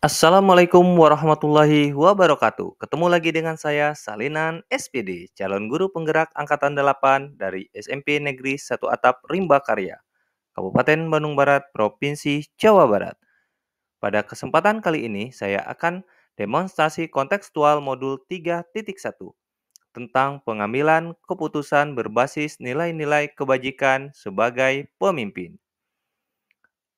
Assalamualaikum warahmatullahi wabarakatuh. Ketemu lagi dengan saya Salinan SPD, calon guru penggerak angkatan 8 dari SMP Negeri 1 Atap Rimba Karya, Kabupaten Bandung Barat, Provinsi Jawa Barat. Pada kesempatan kali ini saya akan demonstrasi kontekstual modul 3.1 tentang pengambilan keputusan berbasis nilai-nilai kebajikan sebagai pemimpin.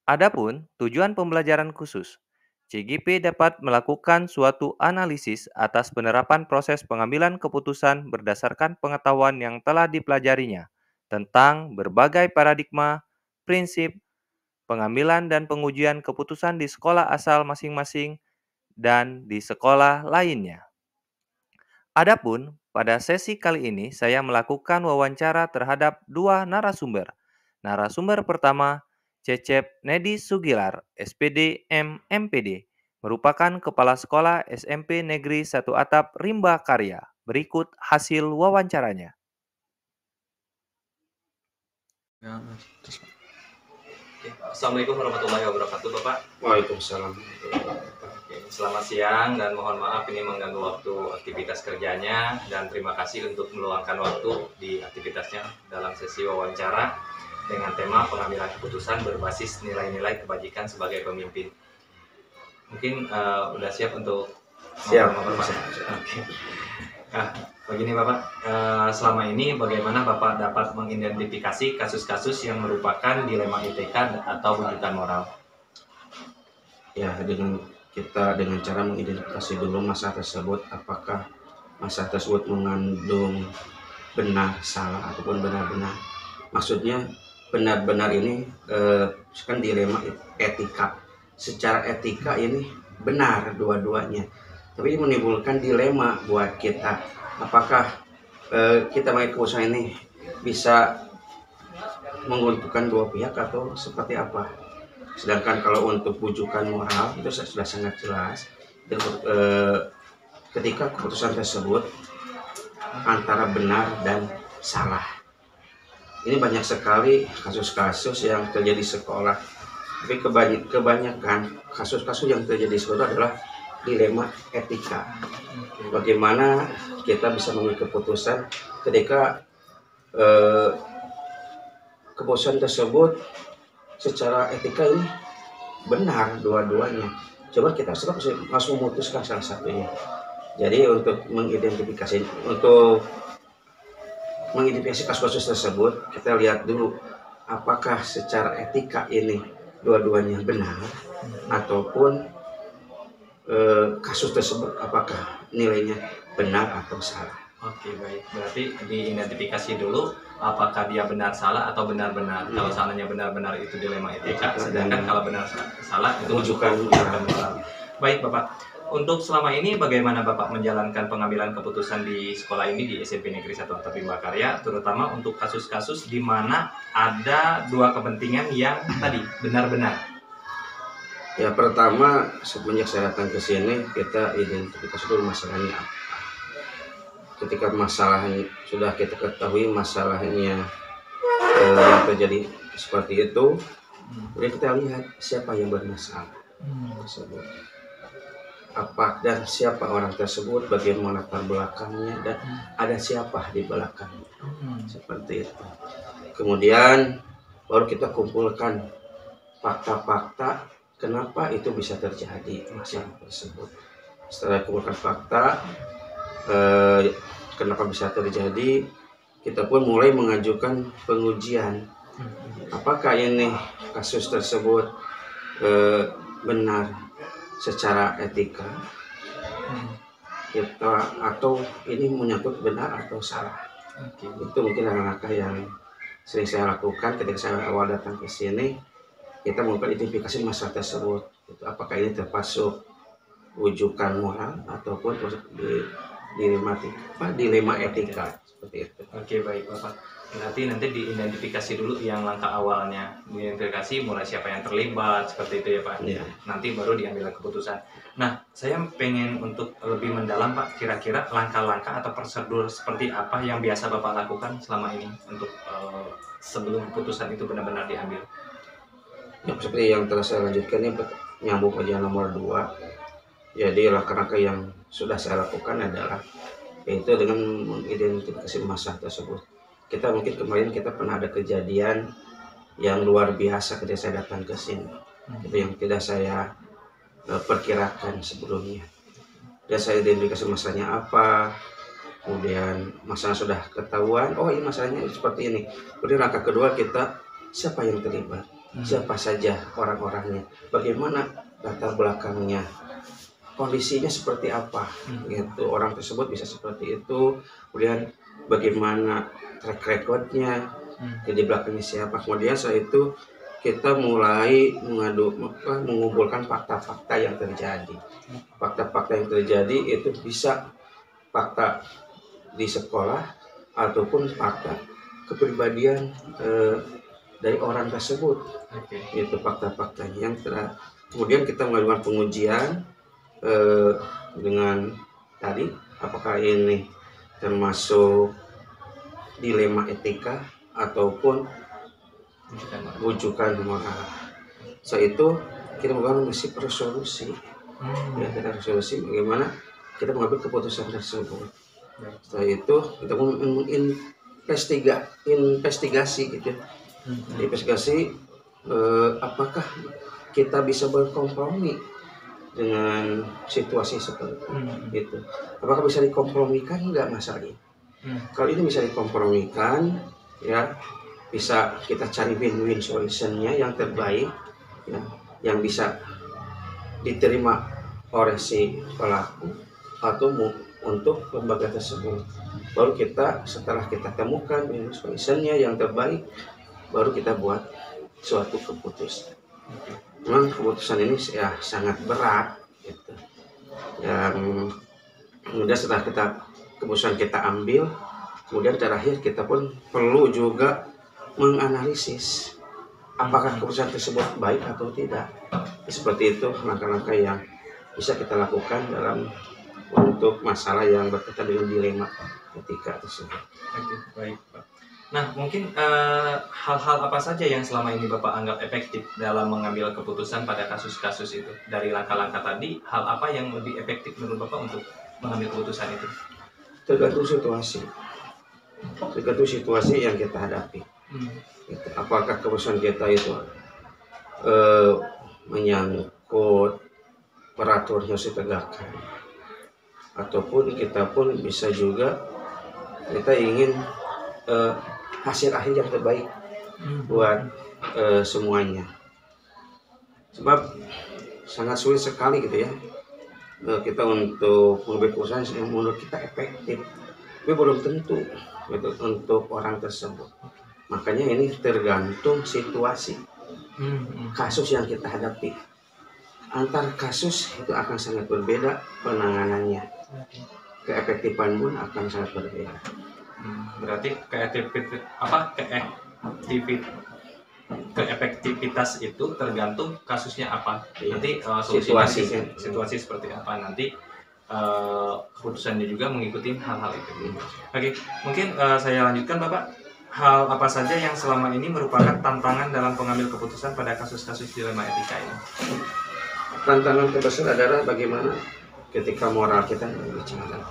Adapun tujuan pembelajaran khusus, CGP dapat melakukan suatu analisis atas penerapan proses pengambilan keputusan berdasarkan pengetahuan yang telah dipelajarinya tentang berbagai paradigma, prinsip, pengambilan dan pengujian keputusan di sekolah asal masing-masing dan di sekolah lainnya. Adapun pada sesi kali ini saya melakukan wawancara terhadap dua narasumber. Narasumber pertama, Cecep Nedi Sugilar, SPD MMPD, merupakan Kepala Sekolah SMP Negeri 1 Atap Rimba Karya. Berikut hasil wawancaranya. Ya, Assalamualaikum warahmatullahi wabarakatuh, Bapak. Waalaikumsalam. Selamat siang dan mohon maaf ini mengganggu waktu aktivitas kerjanya, dan terima kasih untuk meluangkan waktu di aktivitasnya dalam sesi wawancara dengan tema pengambilan keputusan berbasis nilai-nilai kebajikan sebagai pemimpin. Mungkin udah siap untuk Siap. Oke. Nah, begini Bapak, selama ini bagaimana Bapak dapat mengidentifikasi kasus-kasus yang merupakan dilema ITK atau rujukan moral? Ya, dengan cara mengidentifikasi dulu masalah tersebut, apakah masalah tersebut mengandung benar, salah, ataupun benar-benar. Maksudnya benar-benar ini kan dilema etika. Secara etika ini benar dua-duanya, tapi ini menimbulkan dilema buat kita. Apakah kita mengambil keputusan ini bisa menguntungkan dua pihak atau seperti apa? Sedangkan kalau untuk rujukan moral itu sudah sangat jelas. Ketika keputusan tersebut antara benar dan salah. Ini banyak sekali kasus-kasus yang terjadi di sekolah. Tapi kebanyakan kasus-kasus yang terjadi di sekolah adalah dilema etika. Bagaimana kita bisa mengambil keputusan ketika keputusan tersebut secara etika ini benar dua-duanya. Coba kita harus memutuskan salah satunya. Jadi untuk mengidentifikasi kasus-kasus tersebut, kita lihat dulu apakah secara etika ini dua-duanya benar, ataupun kasus tersebut apakah nilainya benar atau salah. Oke, baik. Berarti diidentifikasi dulu apakah dia benar salah atau benar-benar. Kalau salahnya benar-benar itu dilema etika, sedangkan kalau benar salah itu rujukan moral. Baik, Bapak. Untuk selama ini bagaimana Bapak menjalankan pengambilan keputusan di sekolah ini di SMP Negeri 1 Atap Rimba Karya, terutama untuk kasus-kasus di mana ada dua kepentingan yang tadi benar-benar? Ya, pertama semenjak saya datang ke sini kita identifikasi dulu masalahnya apa. Ketika masalahnya sudah kita ketahui masalahnya terjadi seperti itu, jadi kita lihat siapa yang bermasalah tersebut, apa dan siapa orang tersebut, bagaimana latar belakangnya, dan ada siapa di belakangnya, seperti itu. Kemudian baru kita kumpulkan fakta-fakta kenapa itu bisa terjadi masalah tersebut. Setelah kumpulkan fakta kenapa bisa terjadi, kita pun mulai mengajukan pengujian. Apakah ini kasus tersebut benar secara etika atau ini menyangkut benar atau salah. Itu mungkin langkah yang sering saya lakukan ketika saya awal datang ke sini. Kita melakukan identifikasi masalah tersebut. Apakah ini termasuk rujukan moral ataupun dilema etika, seperti itu. Oke, baik Bapak. Nanti diidentifikasi dulu yang langkah awalnya, diidentifikasi mulai siapa yang terlibat, seperti itu ya Pak. Ya. Nanti baru diambil keputusan. Nah, saya pengen untuk lebih mendalam Pak, kira-kira langkah-langkah atau prosedur seperti apa yang biasa Bapak lakukan selama ini untuk sebelum keputusan itu benar-benar diambil? Ya, seperti yang telah saya lanjutkan ini, nyambung ujian nomor 2. Jadi langkah-langkah yang sudah saya lakukan adalah yaitu dengan mengidentifikasi masalah tersebut. Mungkin kemarin kita pernah ada kejadian yang luar biasa ketika saya datang ke sini. Itu yang tidak saya perkirakan sebelumnya. Dan saya identifikasi masalahnya apa, kemudian masalah sudah ketahuan, oh ini masalahnya seperti ini. Kemudian langkah kedua kita siapa yang terlibat, siapa saja orang-orangnya, bagaimana latar belakangnya, kondisinya seperti apa, gitu. Orang tersebut bisa seperti itu, kemudian bagaimana track recordnya, di belakangnya siapa. Kemudian setelah itu kita mulai mengumpulkan fakta-fakta yang terjadi. Fakta-fakta yang terjadi itu bisa fakta di sekolah ataupun fakta kepribadian dari orang tersebut. Itu fakta-faktanya yang kemudian kita melakukan pengujian dengan tadi apakah ini termasuk dilema etika ataupun rujukan moral. Setelah itu kita melakukan resolusi. Ya, kita resolusi bagaimana kita mengambil keputusan tersebut. Setelah itu kita investigasi gitu. Investigasi apakah kita bisa berkompromi dengan situasi seperti itu. Apakah bisa dikompromikan enggak masalahnya? Kalau ini bisa dikompromikan, ya bisa kita cari win-win solutionnya yang terbaik, ya, yang bisa diterima oleh si pelaku atau untuk lembaga tersebut. Baru kita setelah kita temukan win-win solutionnya yang terbaik, baru kita buat suatu keputusan. Memang keputusan ini ya sangat berat, gitu. Yang kemudian setelah keputusan kita ambil, kemudian terakhir kita pun perlu juga menganalisis apakah keputusan tersebut baik atau tidak. Seperti itu langkah-langkah yang bisa kita lakukan untuk masalah yang berkaitan dengan dilema etika tersebut. Oke, baik Pak. Nah, mungkin hal-hal apa saja yang selama ini Bapak anggap efektif dalam mengambil keputusan pada kasus-kasus itu? Dari langkah-langkah tadi, hal apa yang lebih efektif menurut Bapak untuk mengambil keputusan itu? Tergantung situasi yang kita hadapi. Apakah keputusan kita itu menyangkut peraturan yang ditegakkan, ataupun kita pun bisa juga kita ingin hasil akhir yang terbaik buat semuanya. Sebab sangat sulit sekali gitu ya kita untuk mengambil keputusan yang menurut kita efektif, tapi belum tentu gitu, untuk orang tersebut. Makanya ini tergantung situasi kasus yang kita hadapi. Antar kasus itu akan sangat berbeda penanganannya, keefektifan pun akan sangat berbeda. Berarti keefektivitas itu tergantung kasusnya apa. Nanti situasi seperti apa nanti keputusannya juga mengikuti hal-hal itu. Oke, mungkin saya lanjutkan Bapak. Hal apa saja yang selama ini merupakan tantangan dalam pengambil keputusan pada kasus-kasus dilema etika ini? Tantangan terbesar adalah bagaimana ketika moral kita bicara,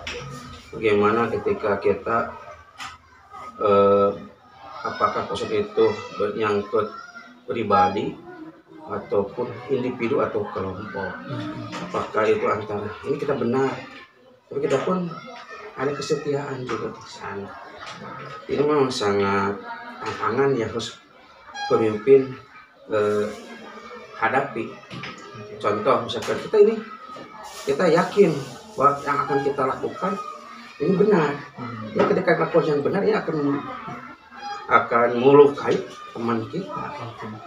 bagaimana ketika kita apakah kasus itu menyangkut pribadi ataupun individu atau kelompok. Apakah itu antara ini kita benar, tapi kita pun ada kesetiaan juga di sana. Ini memang sangat tantangan yang harus pemimpin hadapi. Contoh misalkan kita yakin bahwa yang akan kita lakukan ini benar. Ya ketika lakukan yang benar ini akan melukai teman kita,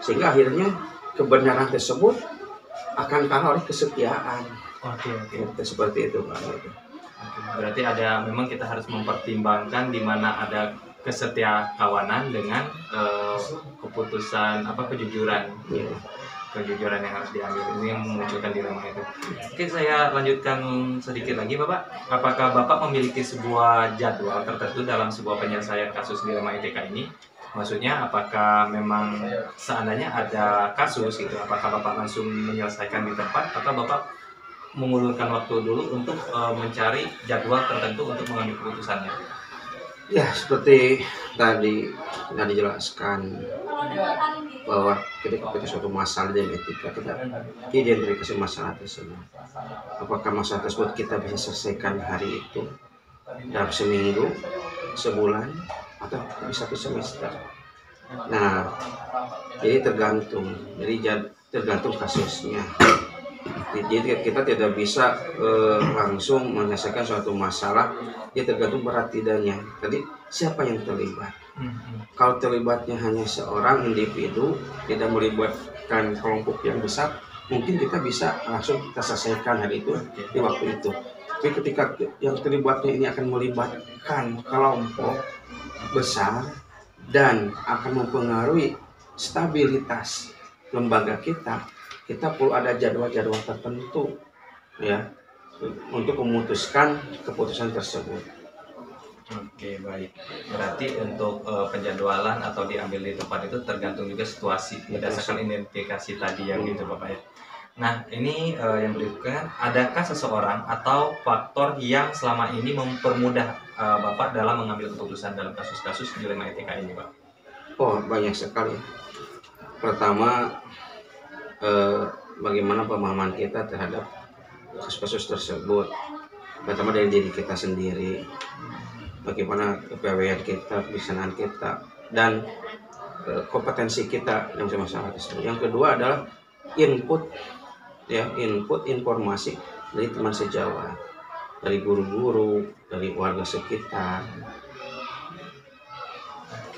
sehingga akhirnya kebenaran tersebut akan kalah oleh kesetiaan. Seperti itu Pak. Berarti memang kita harus mempertimbangkan di mana ada kesetiakawanan dengan kejujuran. Kejujuran yang harus diambil ini yang memunculkan dilema itu. Oke, saya lanjutkan sedikit lagi Bapak. Apakah Bapak memiliki sebuah jadwal tertentu dalam sebuah penyelesaian kasus dilema etika ini? Maksudnya apakah memang seandainya ada kasus gitu, apakah Bapak langsung menyelesaikan di tempat atau Bapak mengulurkan waktu dulu untuk mencari jadwal tertentu untuk mengambil keputusannya? Ya, seperti tadi sudah dijelaskan bahwa ketika kita suatu masalah dalam etika, kita identifikasi masalah tersebut. Apakah masalah tersebut kita bisa selesaikan hari itu, dalam seminggu, sebulan, atau bisa satu semester. Nah, jadi tergantung. Tergantung kasusnya. Jadi kita tidak bisa langsung menyelesaikan suatu masalah. Dia tergantung berat tidaknya. Tadi siapa yang terlibat? Kalau terlibatnya hanya seorang individu, tidak melibatkan kelompok yang besar, mungkin kita bisa langsung kita selesaikan hari itu di waktu itu. Tapi ketika yang terlibatnya ini akan melibatkan kelompok besar dan akan mempengaruhi stabilitas lembaga kita perlu ada jadwal-jadwal tertentu ya untuk memutuskan keputusan tersebut. Oke, baik. Berarti untuk penjadwalan atau diambil di tempat itu tergantung juga situasi berdasarkan identifikasi tadi yang gitu Bapak ya. Nah, ini yang berikutnya, adakah seseorang atau faktor yang selama ini mempermudah Bapak dalam mengambil keputusan dalam kasus-kasus dilema etika ini, Pak? Oh, banyak sekali. Pertama, bagaimana pemahaman kita terhadap kasus-kasus tersebut. Pertama dari diri kita sendiri, bagaimana kepewean kita, kebijaksanaan kita, dan kompetensi kita dalam masalah tersebut. Yang kedua adalah input informasi dari teman sejawat, dari guru-guru, dari warga sekitar,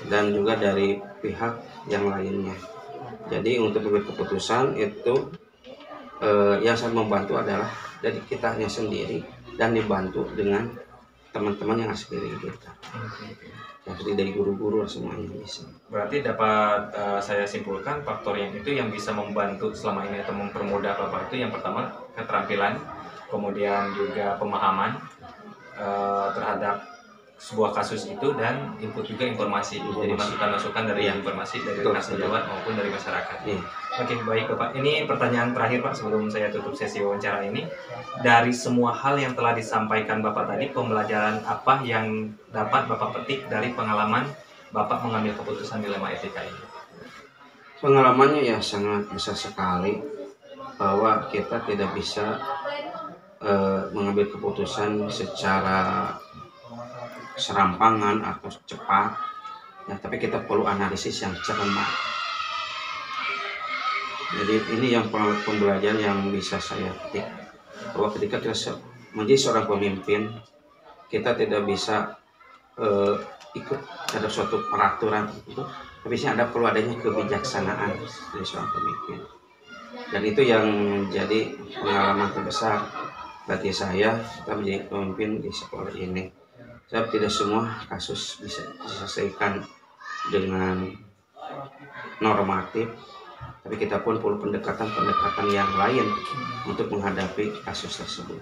dan juga dari pihak yang lainnya. Jadi untuk membuat keputusan itu yang sangat membantu adalah dari kitanya sendiri dan dibantu dengan teman-teman yang sekeliling kita. Jadi dari guru-guru semuanya bisa. Berarti dapat saya simpulkan faktor yang itu yang bisa membantu selama ini atau mempermudah Bapak itu yang pertama keterampilan, kemudian juga pemahaman terhadap sebuah kasus itu dan input juga informasi. Jadi masukan-masukan dari informasi dari rekan sejawat maupun dari masyarakat. Oke, baik Bapak. Ini pertanyaan terakhir Pak sebelum saya tutup sesi wawancara ini. Dari semua hal yang telah disampaikan Bapak tadi, pembelajaran apa yang dapat Bapak petik dari pengalaman Bapak mengambil keputusan dilema etika ini? Pengalamannya ya sangat besar sekali, bahwa kita tidak bisa mengambil keputusan secara serampangan atau cepat ya, tapi kita perlu analisis yang cermat. Jadi ini yang pembelajaran yang bisa saya petik, bahwa ketika kita menjadi seorang pemimpin, kita tidak bisa ikut terhadap suatu peraturan itu, tapi ada perlu adanya kebijaksanaan dari seorang pemimpin. Dan itu yang menjadi pengalaman terbesar bagi saya setelah menjadi pemimpin di sekolah ini. Sebab tidak semua kasus bisa diselesaikan dengan normatif, tapi kita pun perlu pendekatan-pendekatan yang lain untuk menghadapi kasus tersebut.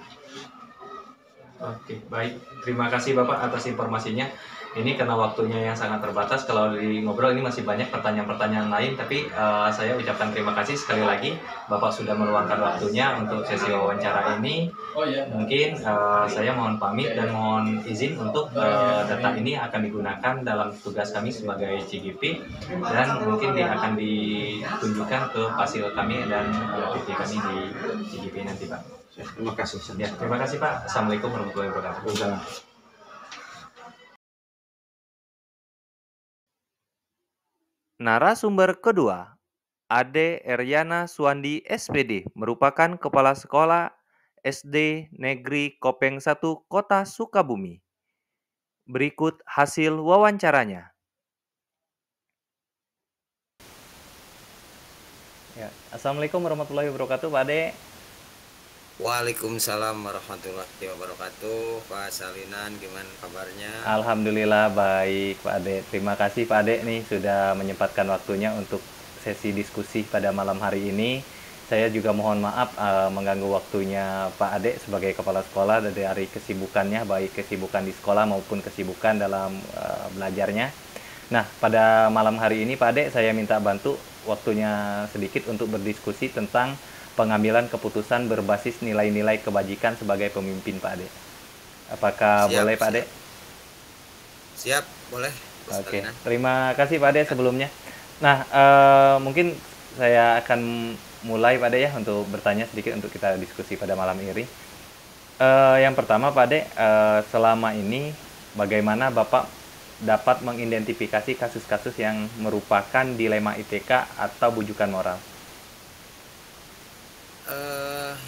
Oke, baik. Terima kasih Bapak atas informasinya. Ini karena waktunya yang sangat terbatas, kalau di ngobrol ini masih banyak pertanyaan-pertanyaan lain, tapi saya ucapkan terima kasih sekali lagi Bapak sudah meluangkan waktunya untuk sesi wawancara ini. Mungkin saya mohon pamit dan mohon izin untuk data ini akan digunakan dalam tugas kami sebagai CGP dan mungkin akan ditunjukkan ke hasil kami dan TV kami di CGP nanti Pak. Terima kasih. Ya, terima kasih Pak. Assalamualaikum warahmatullahi wabarakatuh. Narasumber kedua, Ade Eryana Suwandi SPD, merupakan Kepala Sekolah SD Negeri Kopeng 1 Kota Sukabumi. Berikut hasil wawancaranya. Ya, Assalamualaikum warahmatullahi wabarakatuh, Pak Ade. Waalaikumsalam warahmatullahi wabarakatuh. Pak Salinan, gimana kabarnya? Alhamdulillah baik, Pak Ade. Terima kasih Pak Ade nih sudah menyempatkan waktunya untuk sesi diskusi pada malam hari ini. Saya juga mohon maaf mengganggu waktunya Pak Ade sebagai kepala sekolah dari kesibukannya, baik kesibukan di sekolah maupun kesibukan dalam belajarnya. Nah, pada malam hari ini Pak Ade, saya minta bantu waktunya sedikit untuk berdiskusi tentang pengambilan keputusan berbasis nilai-nilai kebajikan sebagai pemimpin Pak Ade. Apakah Siap, boleh Pak Ade? siap. Siap, boleh, Bu Oke, Salinan. terima kasih Pak Ade sebelumnya. Nah, mungkin saya akan mulai Pak Ade ya untuk bertanya sedikit untuk kita diskusi pada malam ini. Yang pertama Pak Ade, selama ini bagaimana Bapak dapat mengidentifikasi kasus-kasus yang merupakan dilema ITK atau bujukan moral?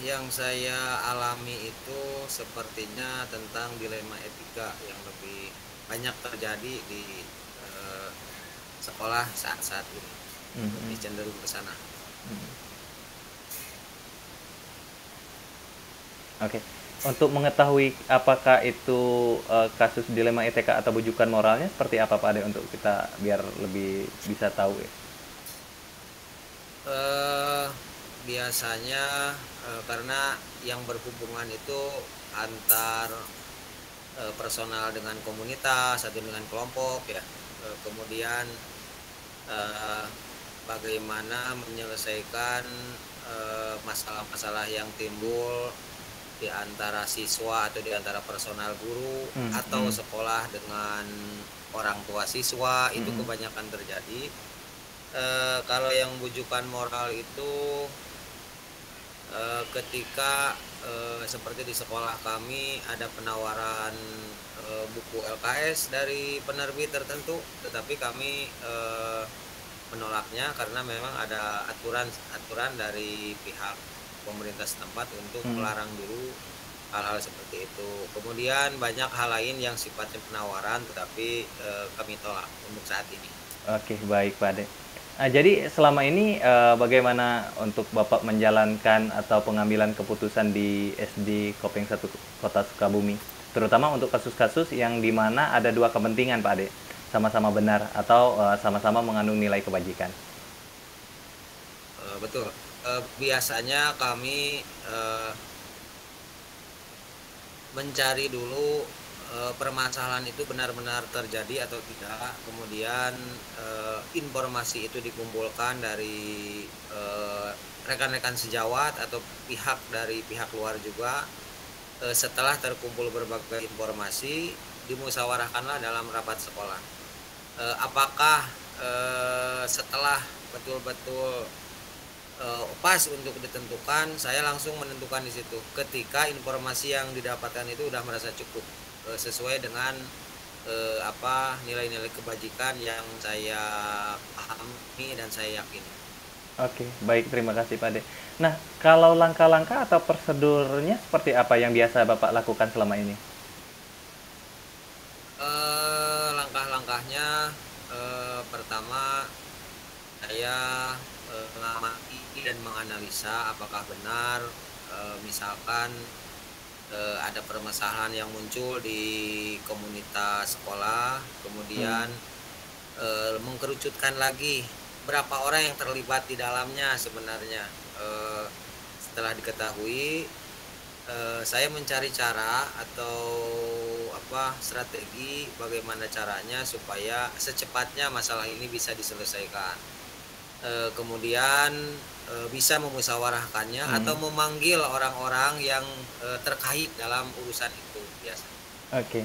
Yang saya alami itu sepertinya tentang dilema etika yang lebih banyak terjadi di eh, sekolah saat-saat ini. Lebih Mhm, cenderung ke sana. mhm. Oke. Untuk mengetahui apakah itu kasus dilema ITK atau bujukan moralnya seperti apa Pak Ade untuk kita biar lebih bisa tahu ya? Eh, Biasanya karena yang berhubungan itu antar personal dengan komunitas atau dengan kelompok ya. Kemudian eh, bagaimana menyelesaikan masalah-masalah yang timbul di antara siswa atau di antara personal guru atau Mhm, sekolah dengan orang tua siswa itu mhm, kebanyakan terjadi. Kalau yang bujukan moral itu ketika seperti di sekolah kami ada penawaran buku LKS dari penerbit tertentu, tetapi kami menolaknya karena memang ada aturan dari pihak pemerintah setempat untuk mhm. melarang dulu hal-hal seperti itu. Kemudian banyak hal lain yang sifatnya penawaran, tetapi kami tolak untuk saat ini. Oke, baik Pak Ade. Jadi selama ini, bagaimana untuk Bapak menjalankan atau pengambilan keputusan di SD Kopeng 1 Kota Sukabumi? Terutama untuk kasus-kasus yang di mana ada dua kepentingan Pak Ade, sama-sama benar atau, sama-sama mengandung nilai kebajikan. Betul. Biasanya kami mencari dulu permasalahan itu benar-benar terjadi atau tidak, kemudian informasi itu dikumpulkan dari rekan-rekan sejawat atau dari pihak luar juga. Setelah terkumpul berbagai informasi, dimusyawarahkanlah dalam rapat sekolah. Apakah setelah betul-betul pas untuk ditentukan, saya langsung menentukan di situ. Ketika informasi yang didapatkan itu udah merasa cukup sesuai dengan nilai-nilai kebajikan yang saya pahami dan saya yakini. Oke, baik, terima kasih Pak Ade. Nah, kalau langkah-langkah atau prosedurnya seperti apa yang biasa Bapak lakukan selama ini? Langkah-langkahnya pertama saya mengamati dan menganalisa apakah benar misalkan ada permasalahan yang muncul di komunitas sekolah, kemudian Hmm, mengkerucutkan lagi berapa orang yang terlibat di dalamnya sebenarnya. Eh, Setelah diketahui, saya mencari cara atau strategi bagaimana caranya supaya secepatnya masalah ini bisa diselesaikan. Kemudian bisa memusyawarahkannya atau mhm. memanggil orang-orang yang terkait dalam urusan itu biasanya. Oke.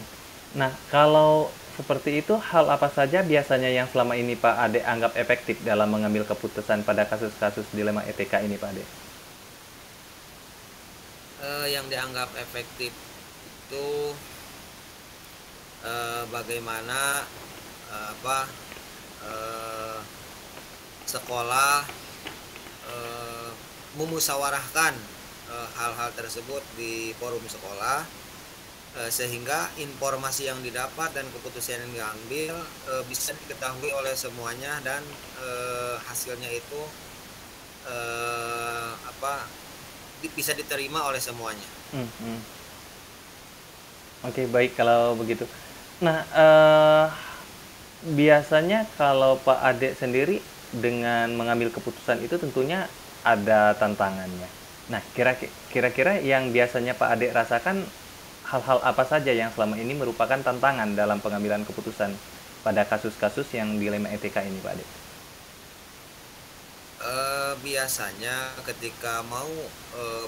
Nah, kalau seperti itu, hal apa saja biasanya yang selama ini Pak Ade anggap efektif dalam mengambil keputusan pada kasus-kasus dilema etika ini, Pak Ade? Yang dianggap efektif itu bagaimana eh, apa eh, sekolah eh, memusyawarahkan hal-hal tersebut di forum sekolah, sehingga informasi yang didapat dan keputusan yang diambil bisa diketahui oleh semuanya dan hasilnya itu eh, apa bisa diterima oleh semuanya. Hmm, hmm. Oke, baik kalau begitu. Nah, biasanya kalau Pak Ade sendiri dengan mengambil keputusan itu tentunya ada tantangannya. Nah, kira-kira yang biasanya Pak Ade rasakan hal-hal apa saja yang selama ini merupakan tantangan dalam pengambilan keputusan? pada kasus-kasus yang dilema etika ini Pak Ade? Biasanya ketika mau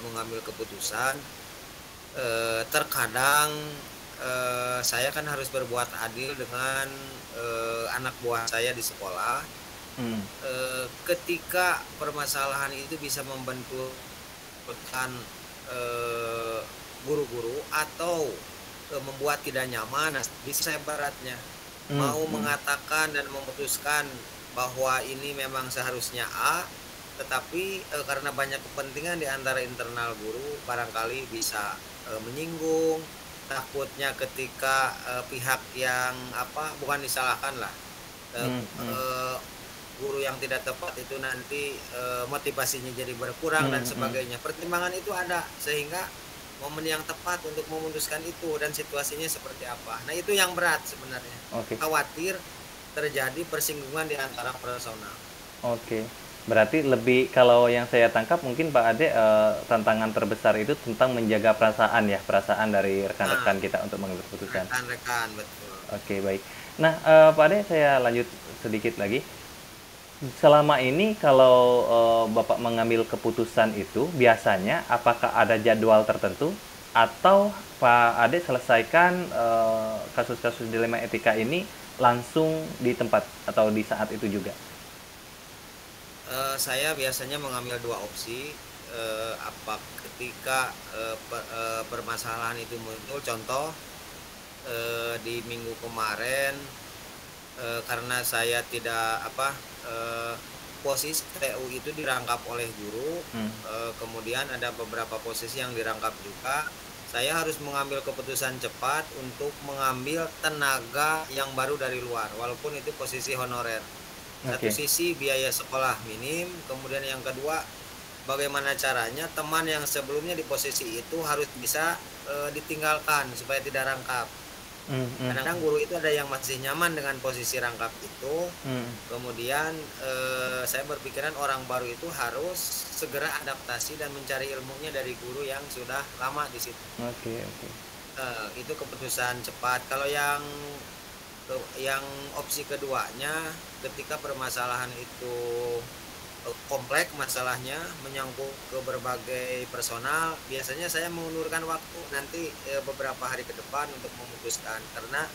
mengambil keputusan, terkadang saya kan harus berbuat adil dengan anak buah saya di sekolah. Hmm. Ketika permasalahan itu bisa membenturkan guru-guru atau membuat tidak nyaman, nah di sisi saya beratnya mau mengatakan dan memutuskan bahwa ini memang seharusnya A, tetapi karena banyak kepentingan di antara internal guru barangkali bisa menyinggung, takutnya ketika pihak yang bukan disalahkan lah, guru yang tidak tepat itu nanti motivasinya jadi berkurang dan sebagainya. Pertimbangan itu ada sehingga momen yang tepat untuk memutuskan itu dan situasinya seperti apa. Nah, itu yang berat sebenarnya. Oke. Khawatir terjadi persinggungan di antara personal. Oke. Berarti lebih, kalau yang saya tangkap mungkin Pak Ade, tantangan terbesar itu tentang menjaga perasaan dari rekan-rekan kita untuk mengambil keputusan. Rekan-rekan, betul. Oke, baik. Nah, Pak Ade, saya lanjut sedikit lagi. Selama ini kalau Bapak mengambil keputusan itu, biasanya apakah ada jadwal tertentu atau Pak Ade selesaikan kasus-kasus dilema etika ini langsung di tempat atau di saat itu juga? Saya biasanya mengambil dua opsi. Ketika permasalahan itu muncul, contoh di minggu kemarin, karena saya tidak posisi TU itu dirangkap oleh guru, kemudian ada beberapa posisi yang dirangkap juga. Saya harus mengambil keputusan cepat untuk mengambil tenaga yang baru dari luar, walaupun itu posisi honorer. Satu sisi biaya sekolah minim, kemudian yang kedua bagaimana caranya teman yang sebelumnya di posisi itu harus bisa ditinggalkan supaya tidak rangkap. Kadang-kadang guru itu ada yang masih nyaman dengan posisi rangkap itu. Kemudian saya berpikiran orang baru itu harus segera adaptasi dan mencari ilmunya dari guru yang sudah lama di situ. Itu keputusan cepat. Kalau yang opsi keduanya, ketika permasalahan itu kompleks masalahnya, menyangkut ke berbagai personal, biasanya saya mengulurkan waktu nanti beberapa hari ke depan untuk memutuskan, karena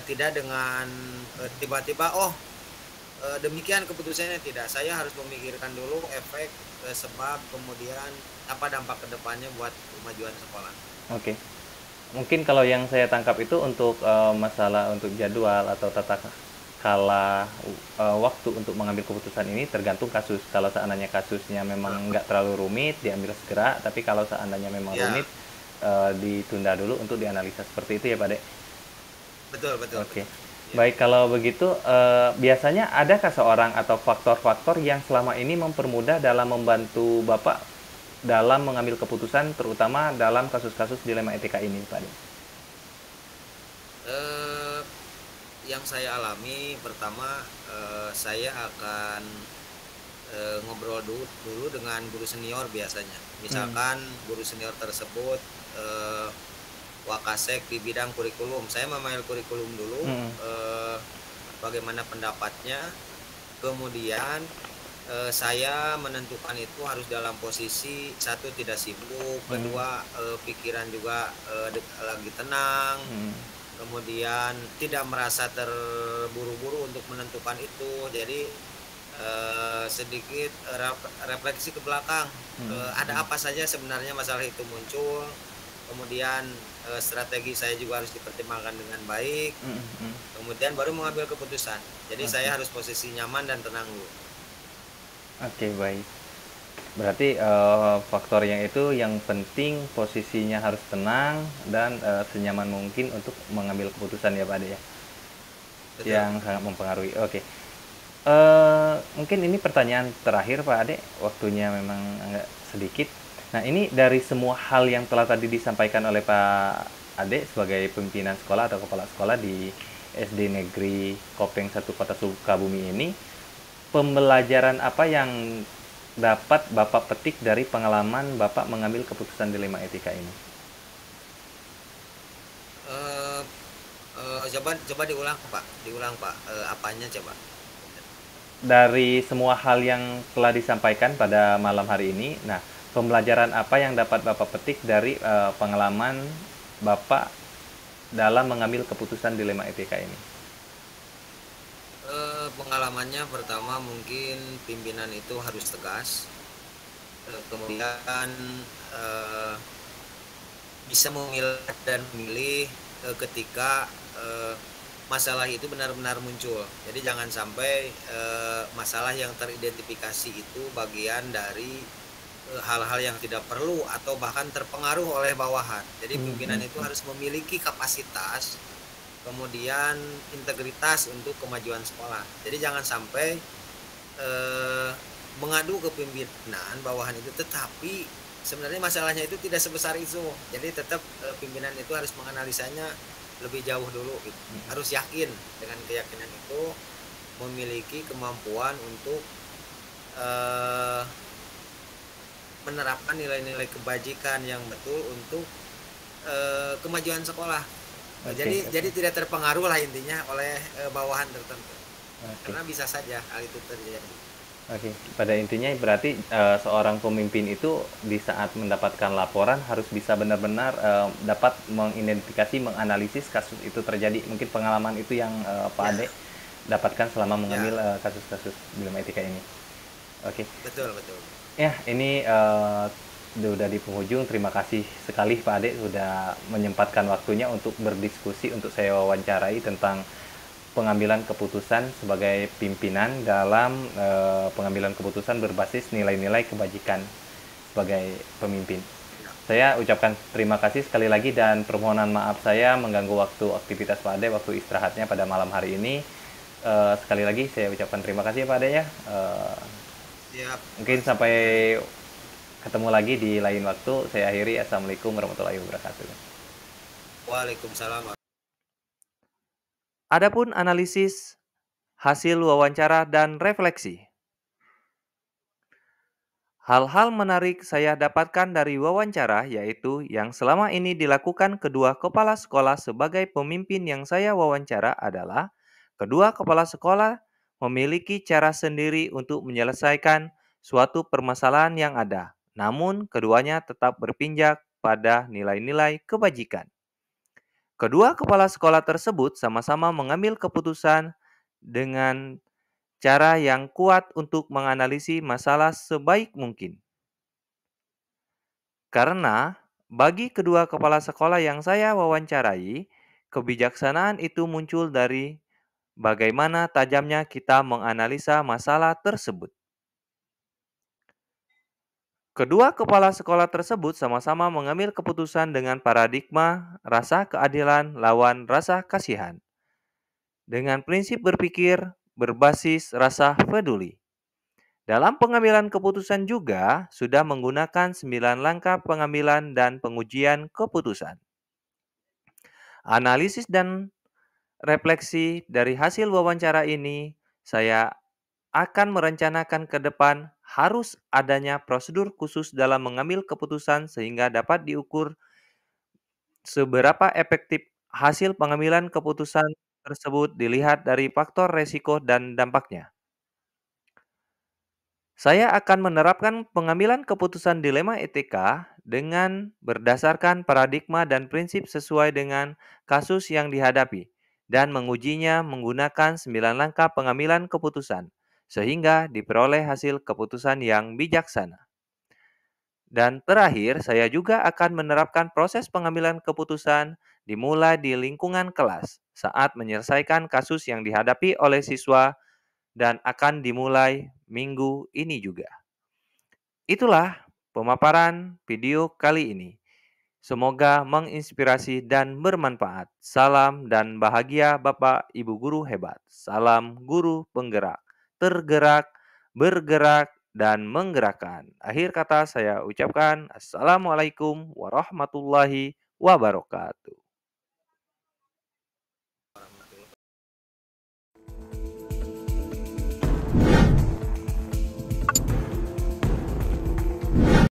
tidak dengan tiba-tiba demikian keputusannya, tidak. Saya harus memikirkan dulu efek, sebab, kemudian apa dampak kedepannya buat kemajuan sekolah. Oke. Mungkin kalau yang saya tangkap itu untuk masalah untuk jadwal atau tata kala waktu untuk mengambil keputusan ini tergantung kasus. Kalau seandainya kasusnya memang nggak terlalu rumit, diambil segera. Tapi kalau seandainya memang rumit, ditunda dulu untuk dianalisa. Seperti itu ya Pak Dek? Betul. Oke. Baik, kalau begitu biasanya adakah seorang atau faktor-faktor yang selama ini mempermudah dalam membantu Bapak dalam mengambil keputusan, terutama dalam kasus-kasus dilema etika ini Pak Dek? Yang saya alami, pertama saya akan ngobrol dulu dengan guru senior biasanya. Misalkan guru senior tersebut wakasek di bidang kurikulum, saya memanggil kurikulum dulu, bagaimana pendapatnya. Kemudian saya menentukan itu harus dalam posisi satu tidak sibuk, kedua pikiran juga lagi tenang. Kemudian tidak merasa terburu-buru untuk menentukan itu. Jadi sedikit refleksi ke belakang, ada apa saja sebenarnya masalah itu muncul. Kemudian strategi saya juga harus dipertimbangkan dengan baik. Kemudian baru mengambil keputusan. Jadi saya harus posisi nyaman dan tenang dulu. Oke, baik. Berarti faktornya itu yang penting posisinya harus tenang dan senyaman mungkin untuk mengambil keputusan ya Pak Ade ya. Betul. Yang sangat mempengaruhi. Oke. Mungkin ini pertanyaan terakhir Pak Ade, waktunya memang agak sedikit. Nah, ini dari semua hal yang telah tadi disampaikan oleh Pak Ade sebagai pimpinan sekolah atau kepala sekolah di SD Negeri Kopeng 1 Kota Sukabumi ini, pembelajaran apa yang dapat Bapak petik dari pengalaman Bapak mengambil keputusan dilema etika ini? coba coba diulang Pak, apanya coba? Dari semua hal yang telah disampaikan pada malam hari ini, nah, pembelajaran apa yang dapat Bapak petik dari pengalaman Bapak dalam mengambil keputusan dilema etika ini? Pengalamannya pertama mungkin pimpinan itu harus tegas, kemudian eh, bisa memilah dan memilih ketika masalah itu benar-benar muncul. Jadi jangan sampai masalah yang teridentifikasi itu bagian dari hal-hal yang tidak perlu atau bahkan terpengaruh oleh bawahan. Jadi pimpinan itu harus memiliki kapasitas, kemudian integritas untuk kemajuan sekolah. Jadi jangan sampai mengadu ke pimpinan bawahan itu, tetapi sebenarnya masalahnya itu tidak sebesar itu. Jadi tetap pimpinan itu harus menganalisanya lebih jauh dulu gitu. Harus yakin, dengan keyakinan itu memiliki kemampuan untuk menerapkan nilai-nilai kebajikan yang betul untuk kemajuan sekolah. Jadi tidak terpengaruh lah intinya oleh bawahan tertentu. Karena bisa saja hal itu terjadi. Oke, pada intinya berarti seorang pemimpin itu di saat mendapatkan laporan harus bisa benar-benar dapat mengidentifikasi, menganalisis kasus itu terjadi. Mungkin pengalaman itu yang Pak Ade dapatkan selama mengambil kasus-kasus dilema etika ini. Oke. Betul, betul. Ya, ini udah di penghujung. Terima kasih sekali Pak Ade sudah menyempatkan waktunya untuk berdiskusi, untuk saya wawancarai tentang pengambilan keputusan sebagai pimpinan dalam pengambilan keputusan berbasis nilai-nilai kebajikan sebagai pemimpin. Saya ucapkan terima kasih sekali lagi dan permohonan maaf saya mengganggu waktu aktivitas Pak Ade, waktu istirahatnya pada malam hari ini. Sekali lagi saya ucapkan terima kasih Pak Ade ya. Mungkin sampai ketemu lagi di lain waktu. Saya akhiri. Assalamualaikum warahmatullahi wabarakatuh. Waalaikumsalam. Adapun analisis hasil wawancara dan refleksi. Hal-hal menarik saya dapatkan dari wawancara yaitu yang selama ini dilakukan kedua kepala sekolah sebagai pemimpin yang saya wawancara adalah kedua kepala sekolah memiliki cara sendiri untuk menyelesaikan suatu permasalahan yang ada, namun keduanya tetap berpijak pada nilai-nilai kebajikan. Kedua kepala sekolah tersebut sama-sama mengambil keputusan dengan cara yang kuat untuk menganalisis masalah sebaik mungkin. Karena bagi kedua kepala sekolah yang saya wawancarai, kebijaksanaan itu muncul dari bagaimana tajamnya kita menganalisa masalah tersebut. Kedua kepala sekolah tersebut sama-sama mengambil keputusan dengan paradigma rasa keadilan lawan rasa kasihan. Dengan prinsip berpikir berbasis rasa peduli. Dalam pengambilan keputusan juga sudah menggunakan 9 langkah pengambilan dan pengujian keputusan. Analisis dan refleksi dari hasil wawancara ini, saya akan merencanakan ke depan harus adanya prosedur khusus dalam mengambil keputusan sehingga dapat diukur seberapa efektif hasil pengambilan keputusan tersebut dilihat dari faktor resiko dan dampaknya. Saya akan menerapkan pengambilan keputusan dilema etika dengan berdasarkan paradigma dan prinsip sesuai dengan kasus yang dihadapi dan mengujinya menggunakan 9 langkah pengambilan keputusan sehingga diperoleh hasil keputusan yang bijaksana. Dan terakhir, saya juga akan menerapkan proses pengambilan keputusan dimulai di lingkungan kelas saat menyelesaikan kasus yang dihadapi oleh siswa dan akan dimulai minggu ini juga. Itulah pemaparan video kali ini. Semoga menginspirasi dan bermanfaat. Salam dan bahagia Bapak Ibu guru hebat. Salam guru penggerak, tergerak, bergerak, dan menggerakkan. Akhir kata saya ucapkan Assalamualaikum warahmatullahi wabarakatuh.